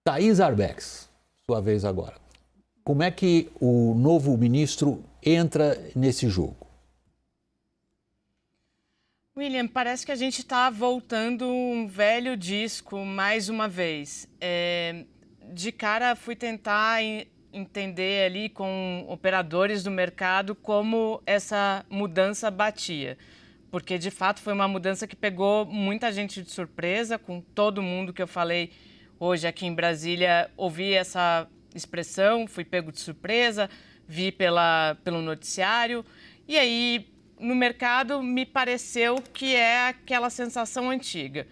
Thaís Arbex, sua vez agora. Como é que o novo ministro entra nesse jogo? William, parece que a gente está voltando um velho disco mais uma vez. De cara, fui tentar entender ali com operadores do mercado como essa mudança batia. Porque, de fato, foi uma mudança que pegou muita gente de surpresa, com todo mundo que eu falei hoje aqui em Brasília, ouvi essa expressão, fui pego de surpresa, vi pelo noticiário. E aí, no mercado, me pareceu que é aquela sensação antiga.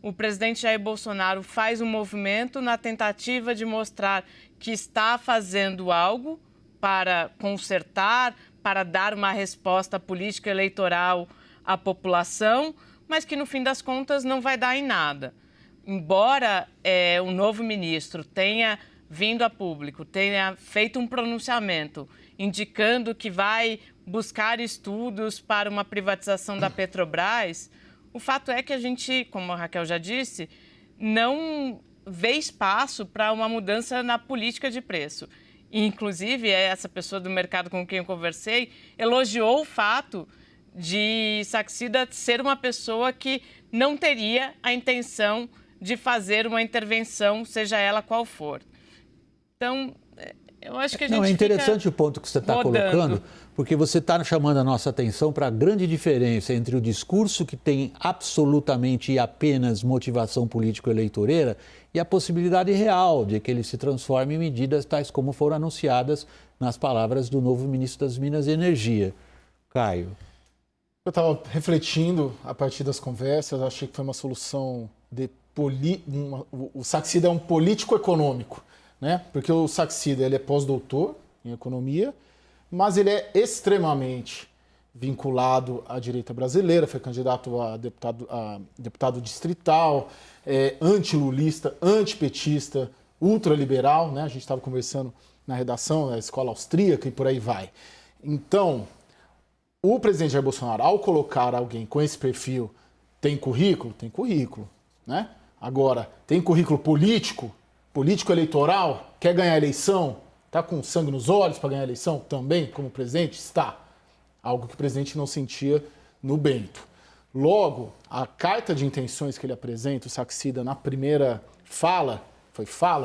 O presidente Jair Bolsonaro faz um movimento na tentativa de mostrar que está fazendo algo para consertar, para dar uma resposta política eleitoral à população, mas que no fim das contas não vai dar em nada. Embora o novo ministro tenha vindo a público, tenha feito um pronunciamento indicando que vai buscar estudos para uma privatização da Petrobras, o fato é que a gente, como a Raquel já disse, não vê espaço para uma mudança na política de preço. E, inclusive, essa pessoa do mercado com quem eu conversei elogiou o fato de Saxida ser uma pessoa que não teria a intenção de fazer uma intervenção, seja ela qual for. Então, eu acho que a gente Não, é interessante o ponto que você está colocando, porque você está chamando a nossa atenção para a grande diferença entre o discurso que tem absolutamente e apenas motivação político-eleitoreira e a possibilidade real de que ele se transforme em medidas tais como foram anunciadas nas palavras do novo ministro das Minas e Energia. Caio. Eu estava refletindo a partir das conversas, achei que foi uma solução o Saxida é um político econômico, né? Porque o Saxida ele é pós-doutor em economia, mas ele é extremamente vinculado à direita brasileira, foi candidato a deputado distrital, antilulista, antipetista, ultraliberal, né? A gente estava conversando na redação da escola austríaca e por aí vai. Então, o presidente Jair Bolsonaro, ao colocar alguém com esse perfil, tem currículo? Tem currículo, né? Agora, tem currículo político eleitoral, quer ganhar a eleição, está com sangue nos olhos para ganhar a eleição também, como presidente? Está. Algo que o presidente não sentia no Bento. Logo, a carta de intenções que ele apresenta, o Saxida, na primeira fala,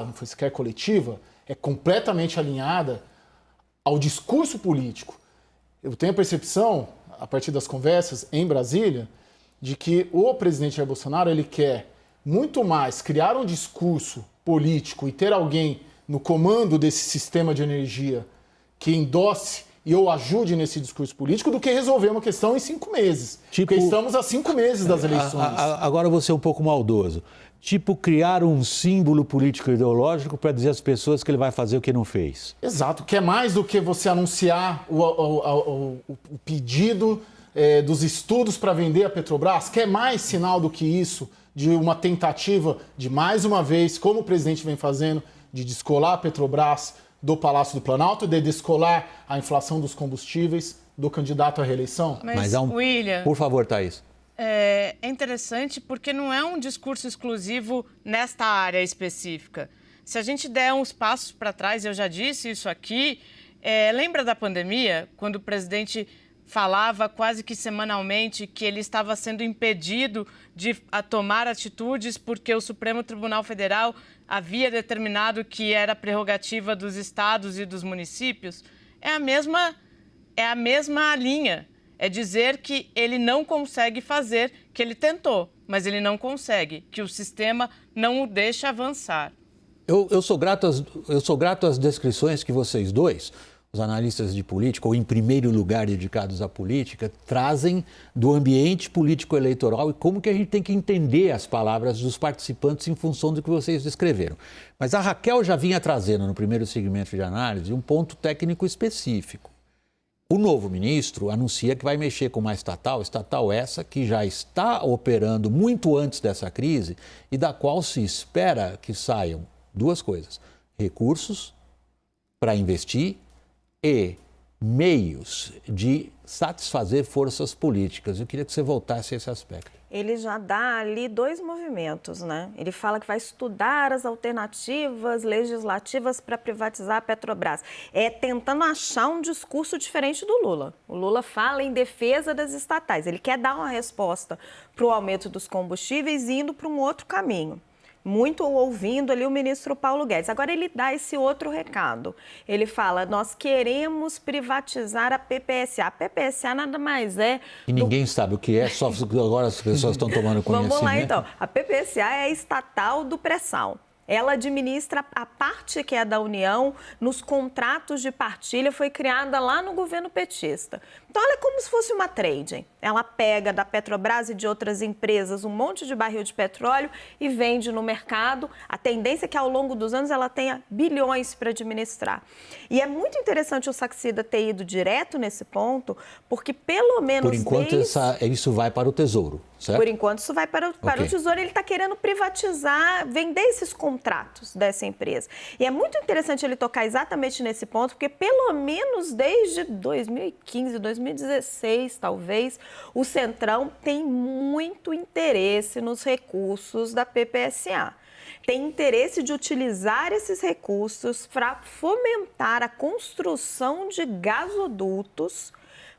não foi sequer coletiva, é completamente alinhada ao discurso político. Eu tenho a percepção, a partir das conversas em Brasília, de que o presidente Jair Bolsonaro ele quer muito mais criar um discurso político e ter alguém no comando desse sistema de energia que endosse e ou ajude nesse discurso político do que resolver uma questão em 5 meses. Porque estamos a 5 meses das eleições. Agora eu vou ser um pouco maldoso. Tipo, criar um símbolo político-ideológico para dizer às pessoas que ele vai fazer o que não fez. Exato, que é mais do que você anunciar o pedido dos estudos para vender a Petrobras, que é mais sinal do que isso, de uma tentativa de, mais uma vez, como o presidente vem fazendo, de descolar a Petrobras do Palácio do Planalto, de descolar a inflação dos combustíveis do candidato à reeleição? Mas William... Por favor, Thaís. É interessante porque não é um discurso exclusivo nesta área específica. Se a gente der uns passos para trás, eu já disse isso aqui, lembra da pandemia, quando o presidente falava quase que semanalmente que ele estava sendo impedido de tomar atitudes porque o Supremo Tribunal Federal havia determinado que era prerrogativa dos estados e dos municípios? É a mesma linha. É dizer que ele não consegue fazer, que ele tentou, mas ele não consegue, que o sistema não o deixa avançar. Eu sou grato às descrições que vocês dois, os analistas de política, ou em primeiro lugar dedicados à política, trazem do ambiente político-eleitoral e como que a gente tem que entender as palavras dos participantes em função do que vocês descreveram. Mas a Raquel já vinha trazendo no primeiro segmento de análise um ponto técnico específico. O novo ministro anuncia que vai mexer com uma estatal essa que já está operando muito antes dessa crise e da qual se espera que saiam 2 coisas: recursos para investir e meios de satisfazer forças políticas. Eu queria que você voltasse a esse aspecto. ele já dá ali 2 movimentos, né? Ele fala que vai estudar as alternativas legislativas para privatizar a Petrobras. É tentando achar um discurso diferente do Lula. O Lula fala em defesa das estatais. Ele quer dar uma resposta para o aumento dos combustíveis indo para um outro caminho. Muito ouvindo ali o ministro Paulo Guedes. Agora ele dá esse outro recado. Ele fala, nós queremos privatizar a PPSA. A PPSA nada mais é... E ninguém sabe o que é, só agora as pessoas estão tomando conhecimento. Vamos lá então. A PPSA é a estatal do pré-sal. Ela administra a parte que é da União nos contratos de partilha, foi criada lá no governo petista. Então, ela é como se fosse uma trading. Ela pega da Petrobras e de outras empresas um monte de barril de petróleo e vende no mercado. A tendência é que, ao longo dos anos, ela tenha bilhões para administrar. E é muito interessante o Saxida ter ido direto nesse ponto, porque pelo menos... Por enquanto, isso vai para o Tesouro, certo? Por enquanto, isso vai para o Tesouro. Ele está querendo privatizar, vender esses contratos dessa empresa. E é muito interessante ele tocar exatamente nesse ponto, porque pelo menos desde 2015, 2016, talvez, o Centrão tem muito interesse nos recursos da PPSA. Tem interesse de utilizar esses recursos para fomentar a construção de gasodutos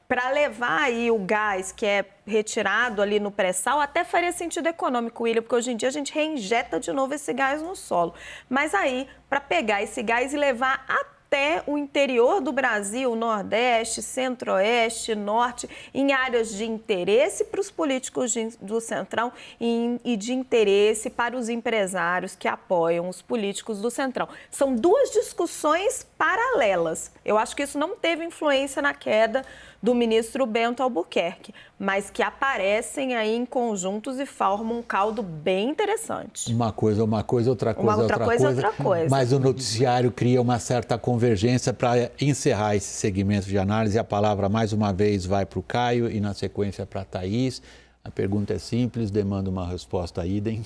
para levar aí o gás que é retirado ali no pré-sal. Até faria sentido econômico, William, porque hoje em dia a gente reinjeta de novo esse gás no solo. Mas aí, para pegar esse gás e levar até o interior do Brasil, Nordeste, Centro-Oeste, Norte, em áreas de interesse para os políticos do Centrão e de interesse para os empresários que apoiam os políticos do Centrão. São 2 discussões paralelas. Eu acho que isso não teve influência na queda do ministro Bento Albuquerque, mas que aparecem aí em conjuntos e formam um caldo bem interessante. Uma coisa, outra coisa, outra coisa. Mas o noticiário cria uma certa convergência. Para encerrar esse segmento de análise, a palavra mais uma vez vai para o Caio e na sequência para a Thaís. A pergunta é simples, demanda uma resposta idem,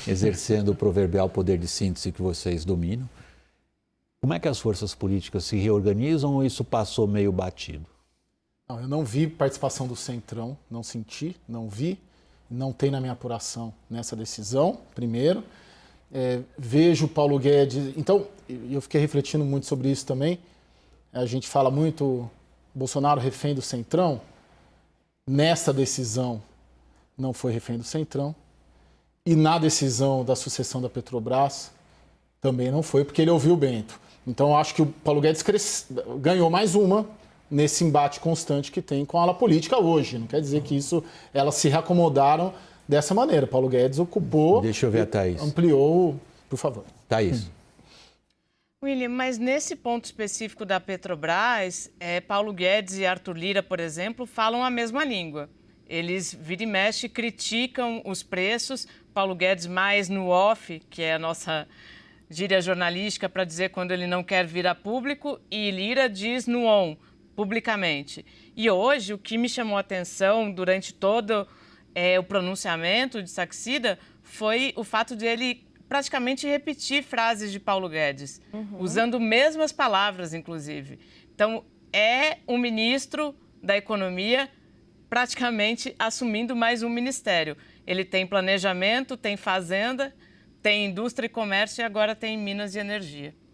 exercendo o proverbial poder de síntese que vocês dominam. Como é que as forças políticas se reorganizam ou isso passou meio batido? Não, eu não vi participação do Centrão, não senti, não vi, não tem na minha apuração nessa decisão, primeiro. Vejo Paulo Guedes... Então, eu fiquei refletindo muito sobre isso também. A gente fala muito Bolsonaro refém do Centrão. Nessa decisão, não foi refém do Centrão. E na decisão da sucessão da Petrobras, também não foi, porque ele ouviu o Bento. Então, eu acho que o Paulo Guedes ganhou mais uma nesse embate constante que tem com a ala política hoje. Não quer dizer que elas se reacomodaram dessa maneira. Paulo Guedes ocupou... Deixa eu ver a Thaís. Ampliou, por favor. Thaís. William, mas nesse ponto específico da Petrobras, Paulo Guedes e Arthur Lira, por exemplo, falam a mesma língua. Eles, vira e mexe, criticam os preços. Paulo Guedes mais no off, que é a nossa gíria jornalística para dizer quando ele não quer vir a público, e Lira diz no on, publicamente. E hoje, o que me chamou a atenção durante todo o pronunciamento de Saxida foi o fato de ele praticamente repetir frases de Paulo Guedes, usando mesmas palavras, inclusive. Então, é um ministro da Economia praticamente assumindo mais um ministério. Ele tem planejamento, tem fazenda, tem indústria e comércio e agora tem Minas e Energia.